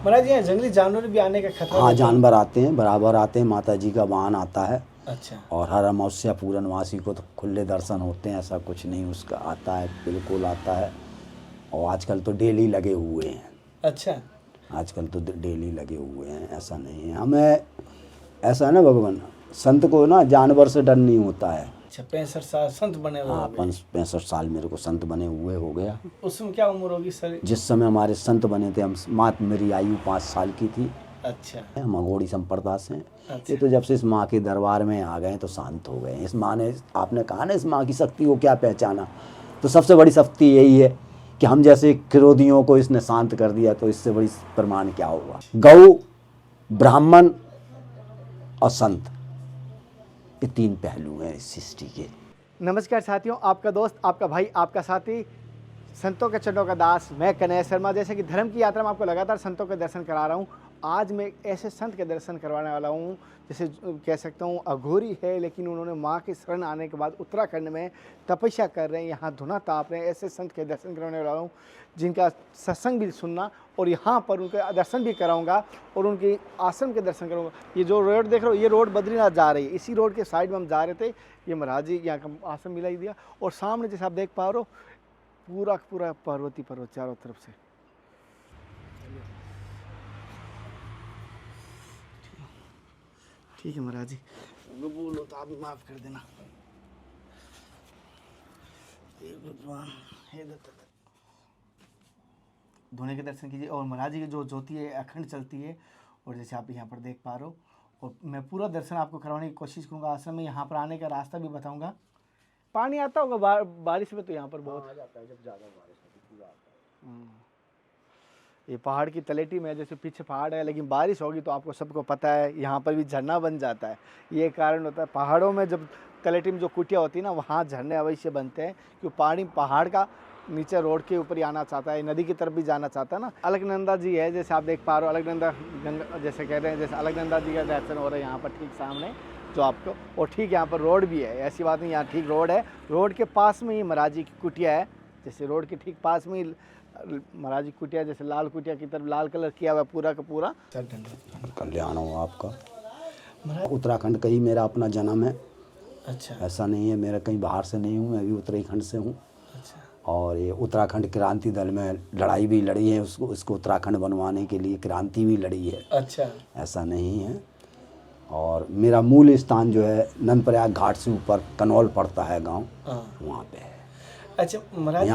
महाराज यहाँ जंगली जानवर भी आने का खतरा? हाँ, जानवर आते हैं, बराबर आते हैं। माता जी का वाहन आता है। अच्छा। और हर अमावस्या पूर्णमासी को तो खुले दर्शन होते हैं, ऐसा कुछ नहीं, उसका आता है, बिल्कुल आता है। और आजकल तो डेली लगे हुए हैं। अच्छा। आजकल तो डेली लगे हुए हैं, ऐसा नहीं है। हमें ऐसा है ना भगवान, संत को ना जानवर से डर नहीं होता है। अच्छा, 65 साल संत बने हुए? हाँ, 65 साल मेरे को संत बने हुए हो गया। उसमें क्या उम्र होगी सर? जिस समय हमारे संत बने थे हम, मेरी आयु 5 साल की थी। अच्छा। हम अघोड़ी संप्रदाय से हैं। अच्छा। ये तो जब से इस माँ के दरबार में आ गए तो शांत हो गए। इस माँ ने, आपने कहा ना, इस माँ की शक्ति को क्या पहचाना, तो सबसे बड़ी शक्ति यही है कि हम जैसे क्रोधियों को इसने शांत कर दिया, तो इससे बड़ी प्रमाण क्या होगा। गौ, ब्राह्मण और संत, ये 3 पहलू हैं इस सृष्टि के। नमस्कार साथियों, आपका दोस्त, आपका भाई, आपका साथी, संतों के चरणों का दास, मैं कन्हैया शर्मा। जैसे कि धर्म की यात्रा में आपको लगातार संतों के दर्शन करा रहा हूँ, आज मैं एक ऐसे संत के दर्शन करवाने वाला हूँ जैसे कह सकता हूँ अघोरी है, लेकिन उन्होंने माँ की शरण आने के बाद उत्तराखंड में तपस्या कर रहे हैं, यहाँ धुना ताप रहे हैं। ऐसे संत के दर्शन करवाने वाला हूँ जिनका सत्संग भी सुनना और यहाँ पर उनके दर्शन भी कराऊंगा और उनके आश्रम के दर्शन करूँगा। ये जो रोड देख रहे हो, ये रोड बद्रीनाथ जा रही है। इसी रोड के साइड में हम जा रहे थे, ये महाराज जी यहाँ का आश्रम मिला ही दिया। और सामने जैसे आप देख पा रहे हो, पूरा पूरा पर्वत चारों तरफ से। ठीक है महाराज जी, बोलो तो आप माफ कर देना। भगवान हे दत्त, धोने के दर्शन कीजिए। और महाराज जी की जो ज्योति है अखंड चलती है, और जैसे आप यहाँ पर देख पा रहे हो, और मैं पूरा दर्शन आपको करवाने की कोशिश करूँगा। आश्रम में यहाँ पर आने का रास्ता भी बताऊँगा। पानी आता होगा बारिश में तो यहाँ पर बहुत आ जाता है, जब ज़्यादा बारिश होती है पूरा आता है। ये पहाड़ की तलेटी में, जैसे पीछे पहाड़ है, लेकिन बारिश होगी तो आपको सबको पता है यहाँ पर भी झरना बन जाता है। ये कारण होता है पहाड़ों में, जब तलेटी में जो कुटिया होती है ना, वहाँ झरने अवश्य बनते हैं, क्योंकि पहाड़ का नीचे रोड के ऊपर ही आना चाहता है, नदी की तरफ भी जाना चाहता है ना। अलकनंदा जी है, जैसे आप देख पा रहे हो, अलकनंदा गंगा जैसे कह रहे हैं, जैसे अलकनंदा जी का दर्शन हो रहा है यहाँ पर ठीक सामने जो आपको। और ठीक यहाँ पर रोड भी है, ऐसी बात नहीं, यहाँ ठीक रोड है। रोड के पास में ही महाराज जी की कुटिया है, जैसे रोड के ठीक पास में ही महाराज जी कुटिया, जैसे लाल कुटिया की तरफ लाल कलर किया हुआ पूरा का पूरा। कल्याण हो आपका। उत्तराखंड का ही मेरा अपना जन्म है। अच्छा। ऐसा नहीं है मेरा कहीं बाहर से नहीं हूँ, मैं भी उत्तराखंड से हूँ। अच्छा। और ये उत्तराखंड क्रांति दल में लड़ाई भी लड़ी है, उसको उत्तराखंड बनवाने के लिए क्रांति भी लड़ी है। अच्छा। ऐसा नहीं है। और मेरा मूल स्थान जो है नंदप्रयाग घाट से ऊपर कनौल पड़ता है गांव, वहाँ पे है। अच्छा महाराज,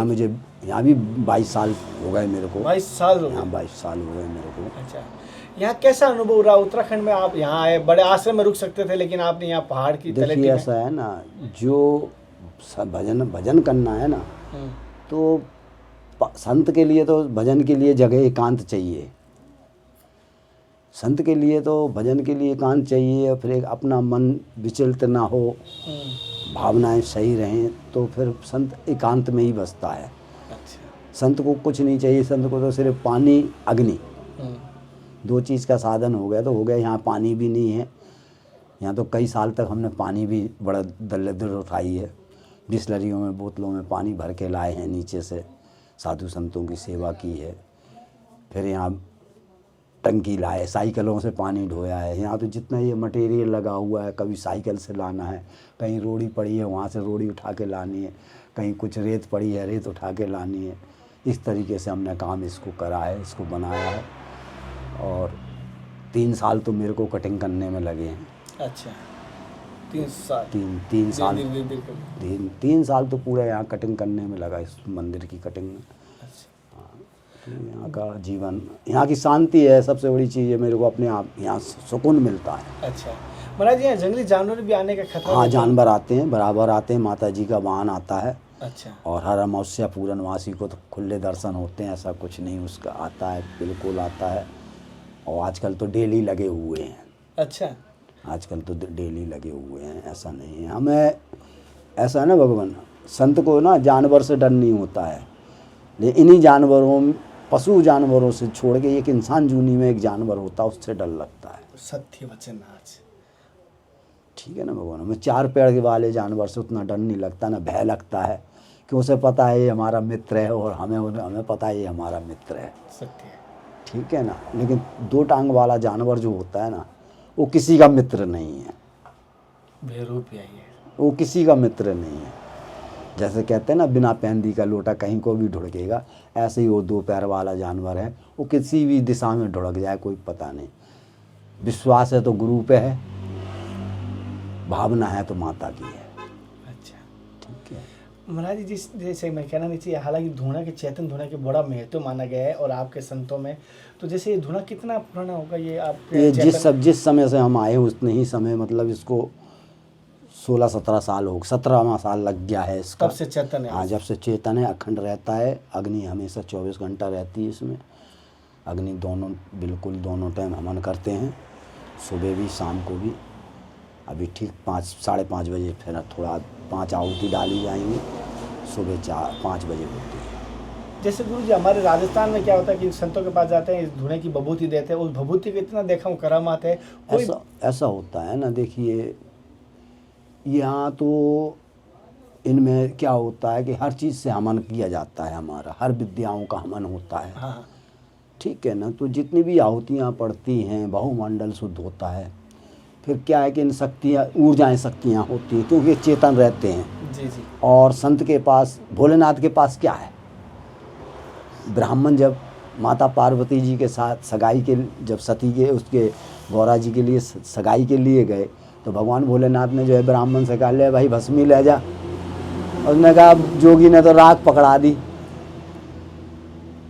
यहाँ भी 22 साल हो गए मेरे को। 22 साल हो गए? यहाँ 22 साल हो गए मेरे को। अच्छा, यहाँ कैसा अनुभव रहा? उत्तराखंड में आप यहाँ आए, बड़े आश्रम में रुक सकते थे, लेकिन आपने यहाँ पहाड़ की तलेटी में। ऐसा है ना, जो भजन करना है ना, तो संत के लिए तो भजन के लिए जगह एकांत चाहिए। संत के लिए तो भजन के लिए एकांत चाहिए, और फिर एक अपना मन विचलित ना हो, भावनाएं सही रहें, तो फिर संत एकांत में ही बसता है। अच्छा। संत को कुछ नहीं चाहिए, संत को तो सिर्फ पानी, अग्नि, 2 चीज़ का साधन हो गया तो हो गया। यहाँ पानी भी नहीं है, यहाँ तो कई साल तक हमने पानी भी बड़ा दलदल उठाई है, बिस्लरियों में, बोतलों में पानी भर के लाए हैं नीचे से, साधु संतों की सेवा की है। फिर यहाँ टंकी लाए, साइकिलों से पानी ढोया है। यहाँ तो जितना ये मटेरियल लगा हुआ है, कभी साइकिल से लाना है, कहीं रोड़ी पड़ी है वहाँ से रोड़ी उठा के लानी है, कहीं कुछ रेत पड़ी है रेत उठा के लानी है। इस तरीके से हमने काम इसको करा है, इसको बनाया है। और 3 साल तो मेरे को कटिंग करने में लगे हैं। अच्छा, 3 साल? 3 साल, 3 साल तो पूरा यहाँ कटिंग करने में लगा, इस मंदिर की कटिंग में। यहाँ का जीवन, यहाँ की शांति है सबसे बड़ी चीज़ है। मेरे को अपने आप यहाँ सुकून मिलता है। अच्छा महाराज, यहाँ जंगली जानवर भी आने का खतरा? हाँ, जानवर आते हैं, बराबर आते हैं। माता जी का वाहन आता है। अच्छा। और हर अमावस्या पूर्णमासी को तो खुले दर्शन होते हैं, ऐसा कुछ नहीं, उसका आता है, बिल्कुल आता है। और आजकल तो डेली लगे हुए हैं। अच्छा। आजकल तो डेली लगे हुए हैं, ऐसा नहीं है। हमें ऐसा है ना भगवान, संत को ना जानवर से डर नहीं होता है, लेकिन इन्हीं जानवरों, पशु जानवरों से छोड़ के एक इंसान जूनी में एक जानवर होता है, उससे डर लगता है। सत्य वचन आज, ठीक है ना भगवान। हमें 4 पैर वाले जानवर से उतना डर नहीं लगता, ना भय लगता है, कि उसे पता है ये हमारा मित्र है, और हमें पता है ये हमारा मित्र है। सत्य है। ठीक है ना। लेकिन दो टांग वाला जानवर जो होता है ना, वो किसी का मित्र नहीं है, बेरूप है ये। वो किसी का मित्र नहीं है। जैसे कहते हैं ना, बिना पैंदी का लोटा कहीं को भी ढुड़केगा, ऐसे ही वो दो पैर वाला जानवर है। वो किसी भी दिशा में ढुड़क जाए कोई पता नहीं। विश्वास है तो गुरु पे है, भावना है तो माता की है। अच्छा ठीक है। महाराज जी, जिस जैसे मैं कहना नहीं चाहिए, हालांकि धूना के चेतन धूना के बड़ा महत्व माना गया है और आपके संतों में, तो जैसे ये धूना कितना पुराना होगा ये आपके ये चेतन? जिस समय से हम आए उतने ही समय, मतलब इसको 16-17 साल हो, 17वां साल लग गया है इसका। तब से चेतन है? हाँ, जब से चेतन है, अखंड रहता है। अग्नि हमेशा 24 घंटा रहती है इसमें। अग्नि दोनों, बिल्कुल दोनों टाइम हवन करते हैं, सुबह भी शाम को भी। अभी ठीक 5-5:30 बजे फिर थोड़ा 5 आहुति डाली जाएंगी, सुबह 4-5 बजे होती है। जैसे गुरु जी, हमारे राजस्थान में क्या होता है कि संतों के पास जाते हैं, इस धूने की बभूति देते हैं, उस भभूति को इतना देखा हूँ करामात है। कोई ऐसा होता है ना। देखिए, यहाँ तो इनमें क्या होता है कि हर चीज़ से हवन किया जाता है, हमारा हर विद्याओं का हवन होता है। हाँ, ठीक है ना। तो जितनी भी आहुतियाँ पड़ती हैं, बहुमंडल शुद्ध होता है। फिर क्या है कि इन शक्तियाँ, ऊर्जाएं शक्तियाँ होती हैं, क्योंकि चेतन रहते हैं। जी जी। और संत के पास, भोलेनाथ के पास क्या है, ब्राह्मण जब माता पार्वती जी के साथ सगाई के, जब सती के उसके गौरा जी के लिए सगाई के लिए गए, तो भगवान भोलेनाथ ने जो है ब्राह्मण से कहा, ले भाई भस्मी ले जा। उसने कहा, जोगी ने तो राख पकड़ा दी।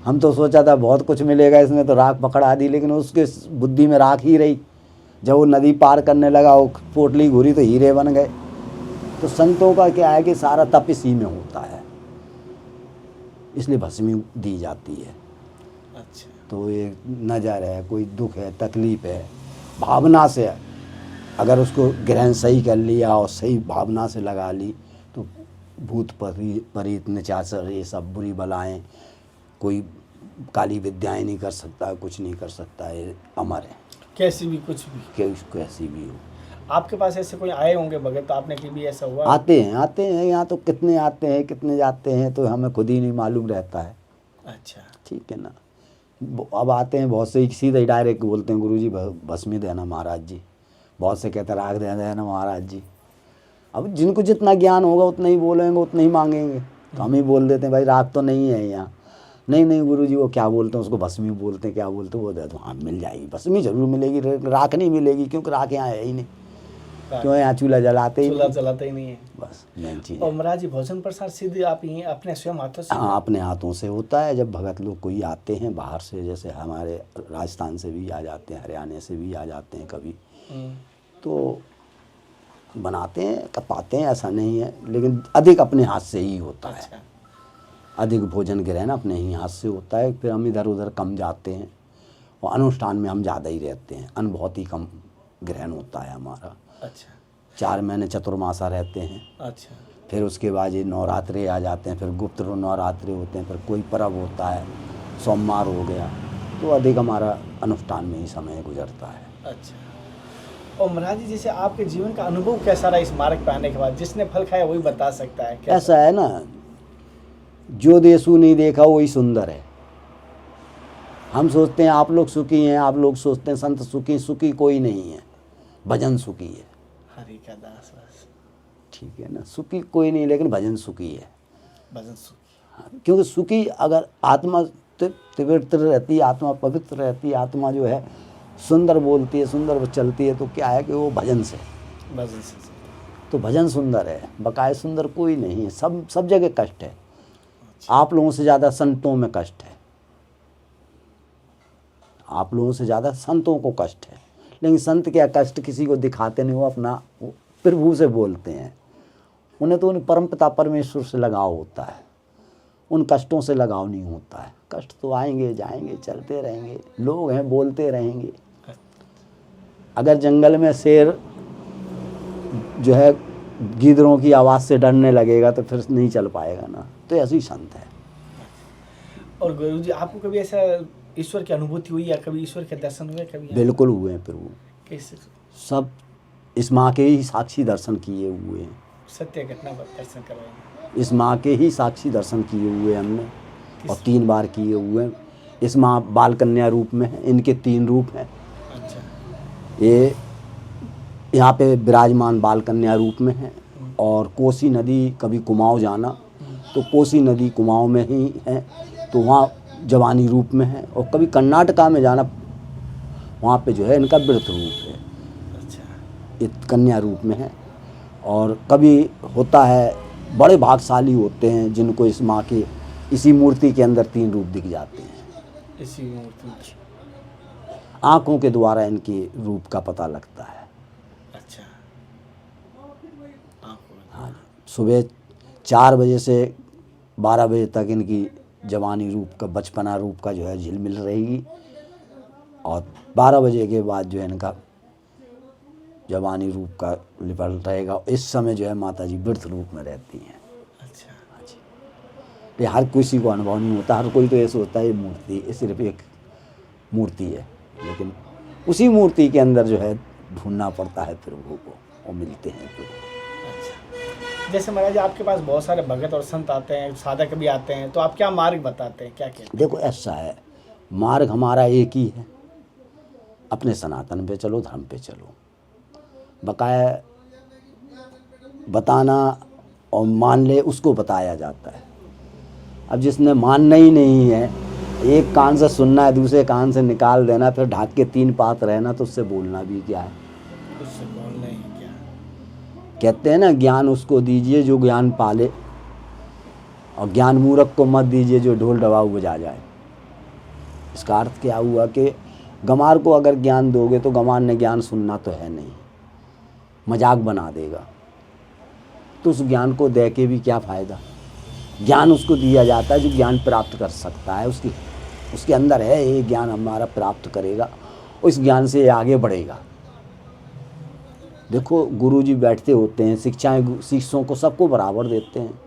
हम तो सोचा था बहुत कुछ मिलेगा, इसने तो राख पकड़ा दी, लेकिन उसके बुद्धि में राख ही रही। जब वो नदी पार करने लगा, वो पोटली घूरी तो हीरे बन गए। तो संतों का क्या है कि सारा तप इसी में होता है, इसलिए भस्मी दी जाती है। अच्छा। तो ये नज़र है, कोई दुख है, तकलीफ है, भावना से अगर उसको ग्रहण सही कर लिया और सही भावना से लगा ली, तो भूत परीत निचाचर, ये सब बुरी बलाएं, कोई काली विद्याएं नहीं कर सकता, कुछ नहीं कर सकता। ये अमर है, कैसी भी, कुछ भी, कैसी भी हो। आपके पास ऐसे कोई आए होंगे भगत, तो आपने कभी ऐसा हुआ? आते हैं यहाँ तो कितने आते हैं, कितने जाते हैं, तो हमें खुद ही नहीं मालूम रहता है। अच्छा। ठीक है ना। अब आते हैं बहुत से, सीधे ही डायरेक्ट बोलते हैं, गुरुजी भस्मी देना महाराज जी। बहुत से कहते हैं राख दे देना महाराज जी। अब जिनको जितना ज्ञान होगा उतना ही बोलेंगे, उतना ही मांगेंगे। तो हम ही बोल देते हैं भाई राख तो नहीं है यहाँ। नहीं गुरुजी, वो क्या बोलते हैं उसको, भस्मी बोलते हैं, क्या बोलते हैं, वो दे दो। हाँ, मिल जाएगी, भस्मी जरूर मिलेगी, राख नहीं मिलेगी, क्योंकि राख यहाँ है ही नहीं। क्यों, यहाँ चूल्हा जलाते ही नहीं है। बस मेन चीज़। और महाराज जी, भोजन प्रसाद सीधे आप ये अपने स्वयं हाथों से? हाँ, अपने हाथों से होता है। जब भगत लोग कोई आते हैं बाहर से, जैसे हमारे राजस्थान से भी आ जाते हैं, हरियाणा से भी आ जाते हैं कभी, तो बनाते हैं, कपाते हैं, ऐसा नहीं है। लेकिन अधिक अपने हाथ से ही होता है। अच्छा। अधिक भोजन ग्रहण अपने ही हाथ से होता है। फिर हम इधर उधर कम जाते हैं, और अनुष्ठान में हम ज़्यादा ही रहते हैं। अन्न बहुत ही कम ग्रहण होता है हमारा। अच्छा। 4 महीने चतुर्मासा रहते हैं। अच्छा। फिर उसके बाद ये नवरात्रे आ जाते हैं, फिर गुप्त नवरात्रे होते हैं, फिर कोई पर्व होता है, सोमवार हो गया, तो अधिक हमारा अनुष्ठान में ही समय गुजरता है। अच्छा। और महाराज जी, जैसे आपके जीवन का अनुभव कैसा रहा इस मार्ग पे आने के बाद? जिसने फल खाया वही बता सकता है। ऐसा है ना, जो देशु नहीं देखा वही सुंदर है। हम सोचते हैं आप लोग सुखी हैं, आप लोग सोचते हैं संत सुखी, सुखी कोई नहीं है, भजन सुखी है। हरि का दास बस। ठीक है ना। सुखी कोई नहीं, लेकिन भजन सुखी है। भजन सुखी। हाँ, क्योंकि सुखी अगर आत्मा पवित्र रहती है, आत्मा पवित्र रहती है, आत्मा जो है सुंदर बोलती है, सुंदर चलती है, तो क्या है कि वो भजन से। भजन से। तो भजन सुंदर है, बकाए सुंदर कोई नहीं है। सब जगह कष्ट है। आप लोगों से ज़्यादा संतों में कष्ट है, आप लोगों से ज़्यादा संतों को कष्ट है। लेकिन संत क्या कष्ट किसी को दिखाते नहीं, वो अपना प्रभु से बोलते हैं। उन्हें तो उन परमपिता परमेश्वर से लगाव होता है, उन कष्टों से लगाव नहीं होता है। कष्ट तो आएंगे जाएंगे, चलते रहेंगे, लोग हैं बोलते रहेंगे। अगर जंगल में शेर जो है गीदड़ों की आवाज़ से डरने लगेगा तो फिर नहीं चल पाएगा ना। तो ऐसे ही संत है। और गुरु जी, आपको कभी ऐसा ईश्वर की अनुभूति हुई या कभी ईश्वर के दर्शन हुए कभी? बिल्कुल हुए हैं प्रभु। कैसे? सब इस माँ के ही साक्षी दर्शन किए हुए हैं। सत्य घटना पर दर्शन करवाएंगे। इस माँ के ही साक्षी दर्शन किए हुए हमने, और 3 बार किए हुए हैं। इस माँ बाल कन्या रूप में है, इनके 3 रूप हैं। अच्छा। ये यहाँ पे विराजमान बाल कन्या रूप में है। और कोसी नदी कभी कुमाऊँ जाना तो कोसी नदी कुमाऊँ में ही है, तो वहाँ जवानी रूप में है। और कभी कर्नाटका में जाना, वहाँ पे जो है इनका व्रत रूप है। अच्छा। ये कन्या रूप में है। और कभी होता है बड़े भागशाली होते हैं जिनको इस माँ के इसी मूर्ति के अंदर 3 रूप दिख जाते हैं। इसी मूर्ति। आँखों के द्वारा इनके रूप का पता लगता है। अच्छा। हाँ, सुबह 4 बजे से 12 बजे तक इनकी जवानी रूप का, बचपना रूप का जो है झिलमिल रहेगी। और 12 बजे के बाद जो है इनका जवानी रूप का लिपल रहेगा। इस समय जो है माता जी व्रत रूप में रहती हैं। अच्छा। हाँ जी। ये हर किसी को अनुभव नहीं होता, हर कोई तो ऐसे होता है ये मूर्ति, ये सिर्फ एक मूर्ति है, लेकिन उसी मूर्ति के अंदर जो है ढूंढना पड़ता है प्रभु को, वो मिलते हैं प्रभु। अच्छा। जैसे महाराज जी आपके पास बहुत सारे भगत और संत आते हैं, साधक भी आते हैं, तो आप क्या मार्ग बताते हैं, क्या कहते हैं? देखो ऐसा है, मार्ग हमारा एक ही है, अपने सनातन पे चलो, धर्म पे चलो। बकाया बताना और मान ले उसको बताया जाता है। अब जिसने मानना ही नहीं है, एक कान से सुनना है, दूसरे कान से निकाल देना, फिर ढाक के 3 पात रहना, तो उससे बोलना भी क्या है? उससे बोलना ही क्या? कहते हैं ना, ज्ञान उसको दीजिए जो ज्ञान पाले, और ज्ञान मूर्ख को मत दीजिए जो ढोल डवाऊ बजा जाए। इसका अर्थ क्या हुआ कि गंवार को अगर ज्ञान दोगे तो गंवार ने ज्ञान सुनना तो है नहीं, मजाक बना देगा, तो उस ज्ञान को दे के भी क्या फ़ायदा? ज्ञान उसको दिया जाता है जो ज्ञान प्राप्त कर सकता है, उसके अंदर है ये ज्ञान हमारा प्राप्त करेगा, उस ज्ञान से ये आगे बढ़ेगा। देखो गुरुजी बैठते होते हैं, शिक्षाएं शिष्यों को सबको बराबर देते हैं।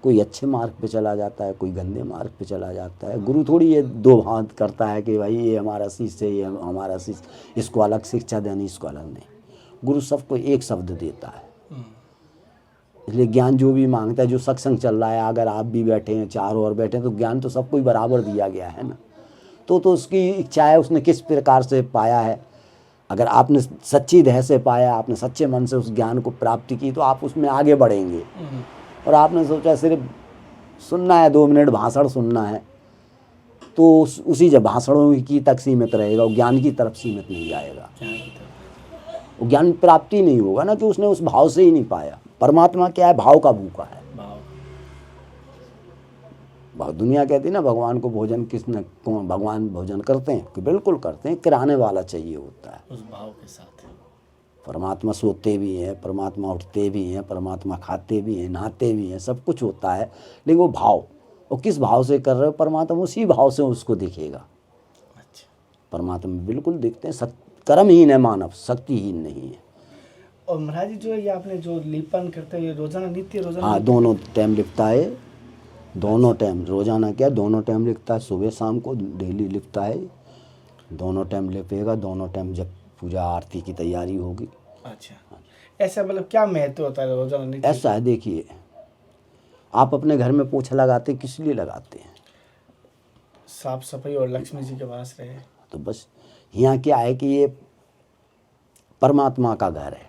कोई अच्छे मार्ग पे चला जाता है, कोई गंदे मार्ग पे चला जाता है। गुरु थोड़ी ये 2 भांत करता है कि भाई ये हमारा शिष्य है, ये हमारा शिष्य, इसको अलग शिक्षा देनी, इसको अलग नहीं। गुरु सबको एक शब्द देता है। इसलिए ज्ञान जो भी मांगता है, जो सत्संग चल रहा है, अगर आप भी बैठे हैं, 4 और बैठे हैं, तो ज्ञान तो सबको ही बराबर दिया गया है ना। तो उसकी इच्छा है, उसने किस प्रकार से पाया है। अगर आपने सच्ची देह से पाया, आपने सच्चे मन से उस ज्ञान को प्राप्ति की, तो आप उसमें आगे बढ़ेंगे। और आपने सोचा सिर्फ सुनना है, 2 मिनट भाषण सुनना है, तो उसी जब भाषणों की तक सीमित रहेगा, वो ज्ञान की तरफ सीमित नहीं जाएगा। वो ज्ञान प्राप्ति नहीं होगा ना, कि उसने उस भाव से ही नहीं पाया। परमात्मा क्या है? भाव का भूखा है। दुनिया कहती है ना भगवान को भोजन किसने, कौन भगवान भोजन करते हैं? कि बिल्कुल करते हैं, किराने वाला चाहिए होता है उस भाव के साथ। परमात्मा सोते भी हैं, परमात्मा उठते भी हैं, परमात्मा खाते भी हैं, नहाते भी हैं, सब कुछ होता है, लेकिन वो भाव, वो किस भाव से कर रहे हो, परमात्मा उसी भाव से उसको दिखेगा। अच्छा। परमात्मा बिल्कुल दिखते हैं। कर्महीन है मानव, शक्तिहीन नहीं है। और महाराज जी जो ये आपने जो लिपन करते हैं, ये रोजाना नित्य रोजाना? हाँ, दोनों टाइम लिखता है, दोनों टाइम, रोजाना क्या, दोनों टाइम लिखता है, सुबह शाम को डेली लिखता है, दोनों टाइम लिखेगा, दोनों टाइम जब पूजा आरती की तैयारी होगी। अच्छा। ऐसा मतलब क्या महत्व होता है रोजाना नित्य? ऐसा है, देखिए आप अपने घर में पोछा लगाते किस लिए लगाते हैं? साफ सफाई और लक्ष्मी जी के पास रहे। तो बस यहाँ क्या है कि ये परमात्मा का घर है।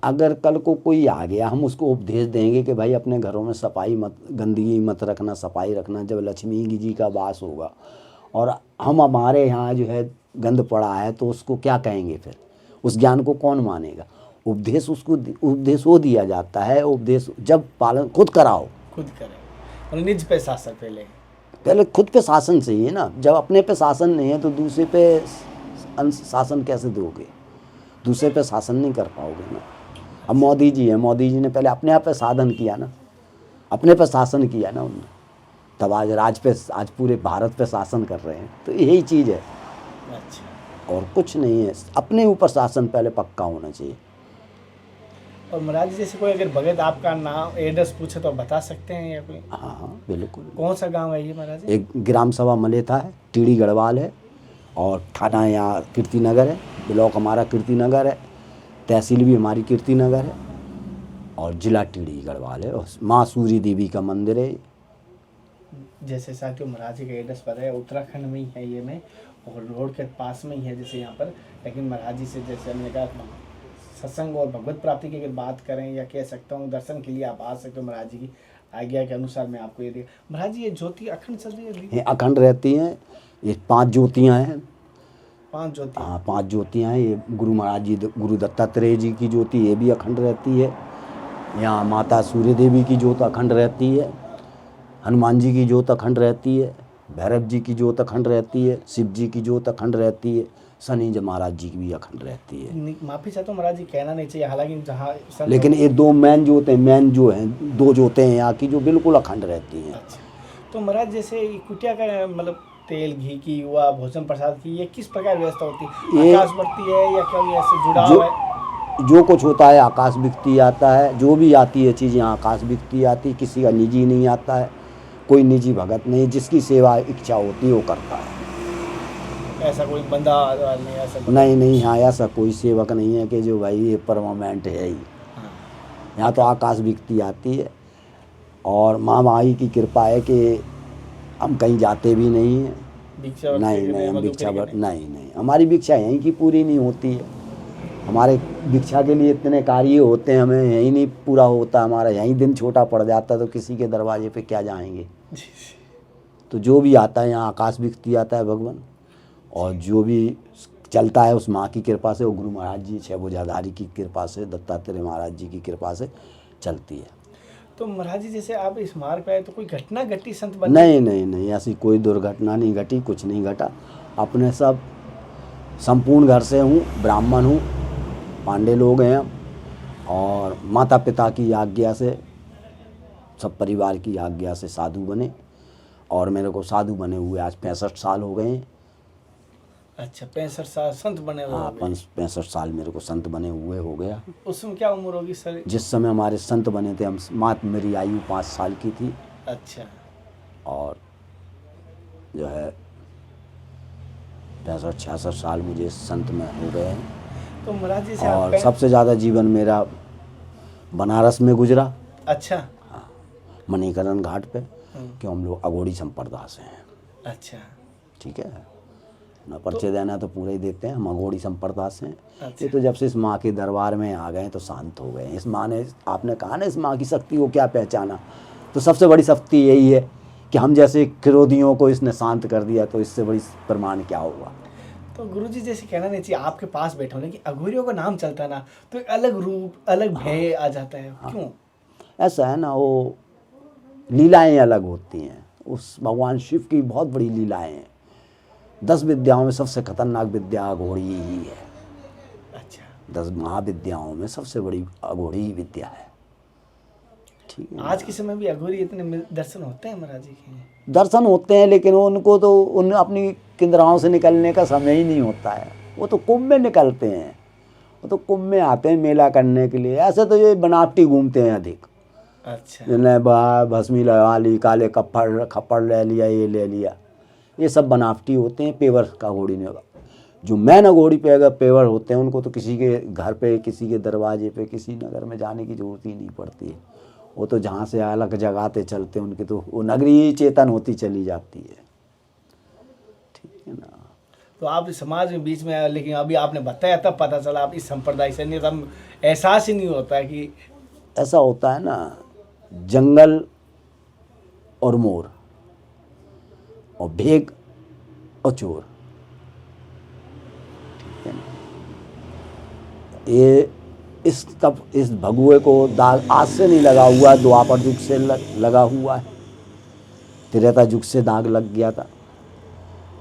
अगर कल को कोई आ गया, हम उसको उपदेश देंगे कि भाई अपने घरों में सफाई मत, गंदगी मत रखना, सफाई रखना। जब लक्ष्मी जी का वास होगा और हमारे यहाँ जो है गंद पड़ा है, तो उसको क्या कहेंगे फिर? उस ज्ञान को कौन मानेगा? उपदेश उसको, उपदेश वो दिया जाता है। उपदेश जब पालन खुद कराओ, खुद करें, मतलब निज पे शासन पहले खुद पे शासन चाहिए ना। जब अपने पे शासन नहीं है तो दूसरे पे शासन कैसे दोगे? दूसरे पे शासन नहीं कर पाओगे ना। अब मोदी जी है, मोदी जी ने पहले अपने आप पे साधन किया ना, अपने पे शासन किया ना उन्होंने, तब आज पूरे भारत पे शासन कर रहे हैं। तो यही चीज़ है। अच्छा। और कुछ नहीं है, अपने ऊपर शासन पहले पक्का होना चाहिए। और महाराज जी जैसे कोई अगर भगत आपका नाम एड्रेस पूछे तो बता सकते हैं या कोई? हाँ बिल्कुल। कौन सा गांव है ये महाराज जी? एक ग्राम सभा मलेथा है, टीडी गढ़वाल है, और थाना यहाँ कीर्तिनगर है, ब्लॉक हमारा कीर्तिनगर है, तहसील भी हमारी कीर्तिनगर है, और जिला टीडी गढ़वाल है। और माँ सूरी देवी का मंदिर है, जैसे साथियों महाराज जी का एड्रेस पता है, उत्तराखंड में ही है ये में, और रोड के पास में ही है जैसे यहाँ पर। लेकिन महाराज जी से जैसे हमने कहा सत्संग और भगवत प्राप्ति की अगर बात करें या कह सकता हूँ दर्शन के लिए आप आ सकते हो, महाराज जी की आज्ञा के अनुसार मैं आपको ये दिया। महाराज जी ये ज्योति अखंड चल रही है? ये अखंड रहती हैं। ये 5 ज्योतियाँ हैं। 5 ज्योति? हाँ 5 ज्योतियाँ हैं। ये गुरु महाराज जी गुरु दत्तात्रेय जी की ज्योति ये भी अखंड रहती है। यहाँ माता सूर्य देवी की ज्योत अखंड रहती है। हनुमान जी की ज्योत अखंड रहती है। भैरव जी की ज्योत अखंड रहती है। शिव जी की ज्योत अखंड रहती है। शनि जी महाराज जी की भी अखंड रहती है। माफी चाहता हूँ महाराज जी, कहना नहीं चाहिए, हालांकि जहाँ लेकिन ये 2 मेन ज्योत हैं, मेन जो हैं 2 ज्योतें हैं यहाँ की जो बिल्कुल अखंड रहती हैं। अच्छा, तो महाराज जैसे कुटिया का मतलब तेल घी की हुआ, भोजन प्रसाद की, ये किस प्रकार व्यवस्था होती है? ये आकाश बढ़ती है या क्या ऐसे जुड़ा हुआ है? जो कुछ होता है आकाश बिकती आता है। जो भी आती है चीज़ यहाँ आकाश बिकती आती है। किसी का निजी नहीं आता है, कोई निजी भगत नहीं। जिसकी सेवा इच्छा होती है वो करता है। ऐसा कोई बंदा नहीं? ऐसा नहीं यहाँ ऐसा कोई सेवक नहीं है कि जो भाई ये परमानेंट है ही। हाँ। यहाँ तो आकाश बिकती आती है। और माँ माई की कृपा है कि हम कहीं जाते भी नहीं हैं। नहीं हम भिक्षा नहीं हमारी भिक्षा यहीं की पूरी नहीं होती है। हमारे भिक्षा के लिए इतने कार्य होते हैं, हमें यहीं नहीं पूरा होता। हमारा यहीं दिन छोटा पड़ जाता तो किसी के दरवाजे पे क्या जाएंगे। तो जो भी आता है यहाँ आकाश बिकती आता है भगवान। और जो भी चलता है उस माँ की कृपा से, वो गुरु महाराज जी 6 भुजाधारी की कृपा से, दत्तात्रेय महाराज जी की कृपा से चलती है। तो महाराज जी जैसे आप इस मार्ग पे आए तो कोई घटना घटी संत बने? नहीं ऐसी कोई दुर्घटना नहीं घटी, कुछ नहीं घटा। अपने सब संपूर्ण घर से हूँ, ब्राह्मण हूँ, पांडे लोग हैं। और माता पिता की आज्ञा से, सब परिवार की आज्ञा से साधु बने। और मेरे को साधु बने हुए आज 65 साल हो गए हैं। अच्छा, 65 साल संत बने हुए? हाँ 65 साल मेरे को संत बने हुए हो गया। उस समय क्या उम्र होगी सर? जिस समय हमारे संत बने थे हम मेरी आयु 5 साल की थी। अच्छा। और जो है 65-66 साल मुझे संत में हो गए हैं। तो महाराज जी से और सबसे ज़्यादा जीवन मेरा बनारस में गुजरा। अच्छा। हाँ, मणिकरण घाट पे, क्यों हम लोग अघोरी संप्रदाय से हैं। अच्छा, ठीक है ना। परिचय देना तो पूरा ही देते हैं, हम अघोरी संप्रदाय से हैं। अच्छा। ये तो जब से इस माँ के दरबार में आ गए तो शांत हो गए। इस माँ ने, आपने कहा ना इस माँ की शक्ति को क्या पहचाना, तो सबसे बड़ी शक्ति यही है कि हम जैसे क्रोधियों को इसने शांत कर दिया। तो इससे बड़ी प्रमाण क्या होगा। तो गुरुजी जैसे कहना नहीं चाहिए, आपके पास बैठे होने की अघोरियों का नाम चलता ना तो एक अलग रूप, अलग भय आ जाता है। क्यों ऐसा है ना, वो लीलाएं अलग होती हैं। उस भगवान शिव की बहुत बड़ी लीलाएं हैं। 10 विद्याओं में सबसे खतरनाक विद्या अघोरी ही है। अच्छा, 10 महाविद्याओं में सबसे बड़ी अघोरी ही विद्या है। ठीक है। आज के समय भी अघोरी इतने दर्शन होते हैं महाराज जी के? दर्शन होते हैं, लेकिन उनको तो उन अपनी किंदराओं से निकलने का समय ही नहीं होता है। वो तो कुंभ में निकलते हैं, वो तो कुंभ में आते हैं मेला करने के लिए। ऐसे तो ये बनावटी घूमते हैं अधिक। अच्छा। भस्मी लगा ली, काले खप्पड़ ले लिया, ये ले लिया, ये सब बनावटी होते हैं। पेवर का घोड़ी ने, जो मैन घोड़ी पे अगर पेवर होते हैं उनको तो किसी के घर पे, किसी के दरवाजे पे, किसी नगर में जाने की जरूरत ही नहीं पड़ती है। वो तो जहाँ से अलग जगाते चलते हैं उनकी तो वो नगरी चेतन होती चली जाती है। ठीक है ना। तो आप इस समाज में बीच में आए, लेकिन अभी आपने बताया तब पता चला आप इस संप्रदाय से नहीं, तब एहसास ही नहीं होता है कि ऐसा होता है ना। जंगल और मोर और भेग और चोर, ठीक है ना। ये इस भगुए को दाग आज से नहीं लगा हुआ, द्वापर युग से लगा हुआ है। त्रेता युग से दाग लग गया था,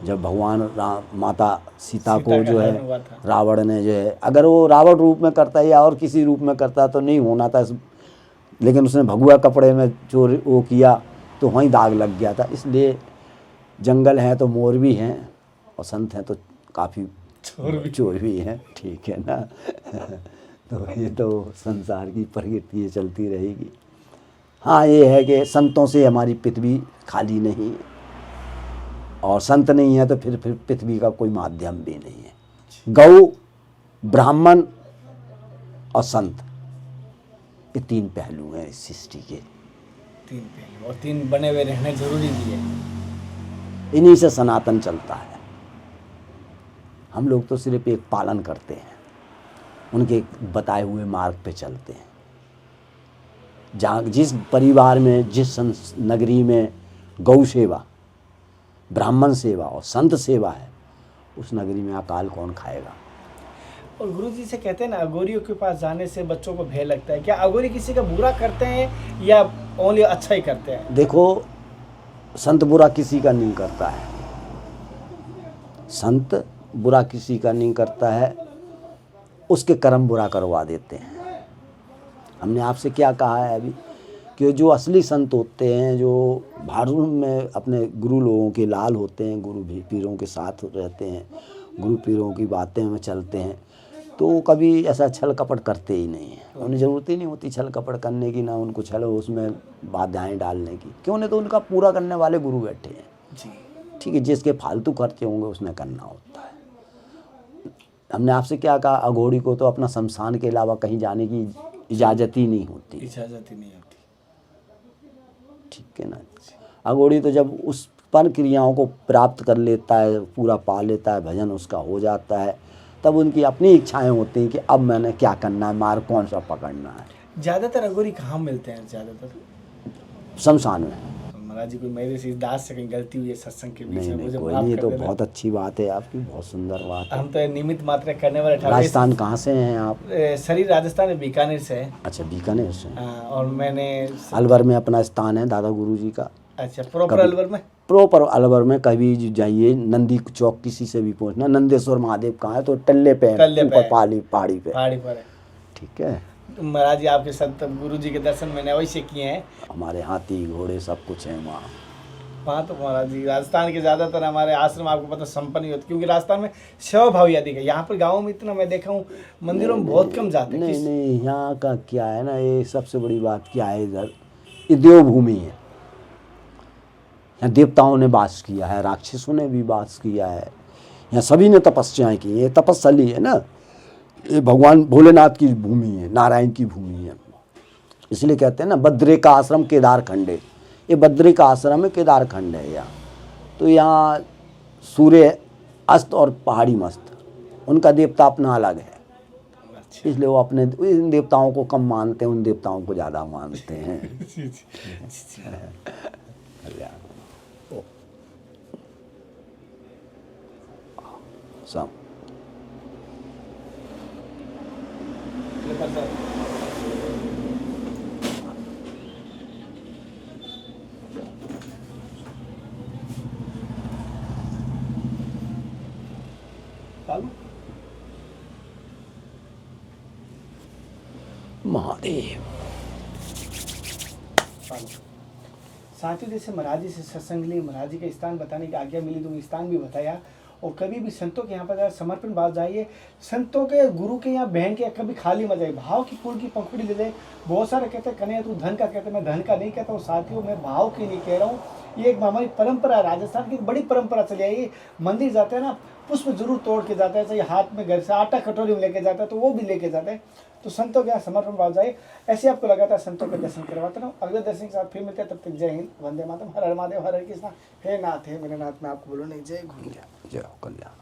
जब भगवान माता सीता को जो है रावण ने जो है, अगर वो रावण रूप में करता या और किसी रूप में करता तो नहीं होना था। लेकिन उसने भगुआ कपड़े में चोर वो किया तो वहीं दाग लग गया था। इसलिए जंगल हैं तो मोर भी हैं और संत हैं तो काफ़ी चोर भी हैं। ठीक है ना। तो ये तो संसार की प्रकृति चलती रहेगी। हाँ ये है कि संतों से हमारी पृथ्वी खाली नहीं है, और संत नहीं है तो फिर पृथ्वी का कोई माध्यम भी नहीं है। गौ, ब्राह्मण और संत, ये 3 पहलू हैं इस सृष्टि के। तीन पहलू और तीन बने हुए रहने जरूरी भी है। इन्हीं से सनातन चलता है। हम लोग तो सिर्फ एक पालन करते हैं, उनके बताए हुए मार्ग पे चलते हैं। जहाँ जिस परिवार में, जिस नगरी में गौ सेवा, ब्राह्मण सेवा और संत सेवा है, उस नगरी में अकाल कौन खाएगा। और गुरुजी से कहते हैं ना, अघोरियों के पास जाने से बच्चों को भय लगता है। क्या अघोरी किसी का बुरा करते हैं या ओनली अच्छा ही करते हैं? देखो, संत बुरा किसी का नहीं करता है। संत बुरा किसी का नहीं करता है, उसके कर्म बुरा करवा देते हैं। हमने आपसे क्या कहा है अभी कि जो असली संत होते हैं, जो भारत में अपने गुरु लोगों के लाल होते हैं, गुरु पीरों के साथ रहते हैं, गुरु पीरों की बातें में चलते हैं, तो कभी ऐसा छल कपट करते ही नहीं है। उन्हें ज़रूरत ही नहीं होती छल कपट करने की, ना उनको छल उसमें बाधाएं डालने की। क्यों? नहीं तो उनका पूरा करने वाले गुरु बैठे हैं जी। ठीक है, जिसके फालतू खर्चे होंगे उसने करना होता है। हमने आपसे क्या कहा, अघोरी को तो अपना शमशान के अलावा कहीं जाने की इजाज़त ही नहीं होती। इजाज़त ही नहीं होती। ठीक है ना। अघोरी तो जब उस पर क्रियाओं को प्राप्त कर लेता है, पूरा पा लेता है, भजन उसका हो जाता है, तब उनकी अपनी इच्छाएं होती हैं कि अब मैंने क्या करना है, मार्ग कौन सा पकड़ना है। ज़्यादातर अघोरी कहाँ मिलते हैं? ज़्यादातर शमशान में। महाराज जी, कोई मेरे से दास से कहीं गलती हुई है सत्संग के बीच नहीं में, नहीं, मुझे कोई माफ नहीं, कर तो देना। बहुत अच्छी बात है आपकी, बहुत सुंदर बात है। हम तो निमित्त मात्र करने वाले ठाकुर। राजस्थान कहाँ से हैं आप? शरीर राजस्थान में बीकानेर से है। अच्छा, बीकानेर से। हाँ, और मैंने अलवर में अपना स्थान है दादा गुरु जी का। अच्छा, प्रॉपर अलवर में? प्रॉपर अलवर में कभी जाइए, नंदी चौक किसी से भी पूछना, नंदेश्वर महादेव कहाँ है, तो टल्ले पे है, ऊपर पहाड़ी पहाड़ी पर है। ठीक है। तो महाराज जी, आपके संत गुरु जी के दर्शन मैंने वैसे किए हैं। हमारे हाथी घोड़े सब कुछ है वहाँ। वहाँ तो महाराज जी, राजस्थान के ज़्यादातर हमारे आश्रम आपको पता संपन्न ही होते, क्योंकि राजस्थान में सेवा भाव अधिक है। यहाँ पर गाँव में इतना मैं देखा हूँ, मंदिरों में बहुत कम जाते हैं। नहीं नहीं, यहाँ का क्या है ना, ये सबसे बड़ी बात क्या है, इधर ये देवभूमि है। यहाँ देवताओं ने वास किया है, राक्षसों ने भी वास किया है, यहाँ सभी ने तपस्याएं की हैं। ये तपस्थली है ना, ये भगवान भोलेनाथ की भूमि है, नारायण की भूमि है। इसलिए कहते हैं ना, बद्रे का आश्रम केदार खंड है। ये बद्री का आश्रम है, केदार खंड है यहाँ। तो यहाँ सूर्य अस्त और पहाड़ी मस्त, उनका देवता अपना अलग है। इसलिए वो अपने इन देवताओं को कम मानते हैं, उन देवताओं को ज़्यादा मानते हैं। सब महादेव। साथियों, जैसे महाराज जी से सत्संग लिए, महाराज जी का स्थान बताने की आज्ञा मिली, तो स्थान भी बताया। और कभी भी संतों के यहाँ पर समर्पण भाव जाइए, संतों के गुरु के यहाँ बहन के कभी खाली मत जाइए, भाव की फूल की पंखुड़ी ले जाए। बहुत सारे कहते हैं कन्हैया तू धन का, कहते मैं धन का नहीं कहता हूँ साथियों, मैं भाव की नहीं कह रहा हूँ। ये एक हमारी परंपरा है, राजस्थान की बड़ी परंपरा चली आई। मंदिर जाते हैं ना, पुष्प जरूर तोड़ के जाता है, चाहे हाथ में घर से आटा कटोरी में लेके जाता है तो वो भी लेके जाते हैं। तो संतों के यहाँ समर्पण भाव जाए। ऐसे आपको लगातार संतों के दर्शन करवाता रहूँ। अगले दर्शन के साथ फिर मिलते हैं, तब तक जय हिंद, वंदे मातरम, हर हर महादेव, हर हर कृष्णा। हे नाथ, हे मेरे नाथ, मैं आपको बोलूँ नहीं, जय गुरु। जय हो कल्याण।